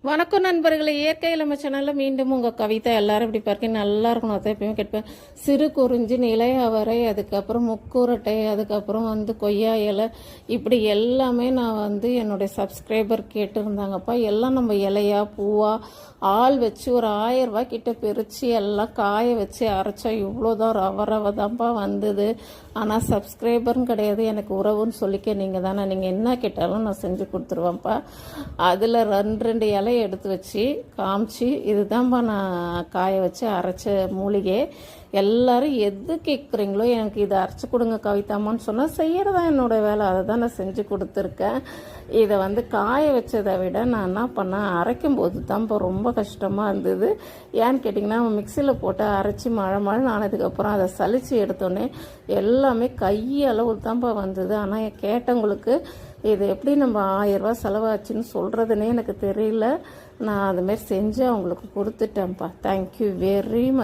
வணக்கம் நண்பர்களே, இயற்கை இளமை சேனலில் மீண்டும் உங்கள் கவிதை எல்லாரும் இப்படி பார்க்க நல்லா இருக்கணும். அதை எப்பயுமே கேட்பேன். சிறு குறிஞ்சி, நிலை அவரை, அதுக்கப்புறம் முக்கூரட்டை, அதுக்கப்புறம் கொய்யா இலை, இப்படி எல்லாமே நான் என்னுடைய சப்ஸ்கிரைபர் கேட்டுருந்தாங்கப்பா. எல்லாம் நம்ம இலையா பூவா ஆள் வச்சு ஒரு 1000 ரூபாய் கிட்ட பிரித்து எல்லாம் காய வச்சு அரைச்சா இவ்வளோதான் ரவ தான்ப்பா வந்தது. ஆனால் சப்ஸ்கிரைபரும் கிடையாது, எனக்கு உறவுன்னு சொல்லிக்க நீங்கள் தானே. நீங்கள் என்ன கேட்டாலும் நான் செஞ்சு கொடுத்துருவேன்ப்பா. அதில் ரெண்டு இலை எடுத்து வச்சு காமிச்சு இதுதான்ப்பா நான் காய வச்சு அரைச்ச மூலிகை. எல்லோரும் எது கேட்குறீங்களோ எனக்கு இதை அரைச்சி கொடுங்க கவிதாமான்னு சொன்னால் செய்கிறதா என்னோடய வேலை. அதை தான் நான் செஞ்சு கொடுத்துருக்கேன். இதை காய வச்சதை விட நான் என்ன பண்ணேன், அரைக்கும் போது தான்ப்பா ரொம்ப கஷ்டமாக இருந்தது. ஏன்னு கேட்டிங்கன்னா மிக்சியில் போட்டு அரைச்சி மழை ஆனதுக்கப்புறம் அதை சலித்து எடுத்தோன்னே எல்லாமே கையளவு தான்ப்பா வந்தது. ஆனால் கேட்டவங்களுக்கு இது எப்படி நம்ம 1000 ரூபா செலவாச்சுன்னு சொல்கிறதுனே எனக்கு தெரியல. நான் அதுமாரி செஞ்சு அவங்களுக்கு கொடுத்துட்டேன்ப்பா. Thank you very much.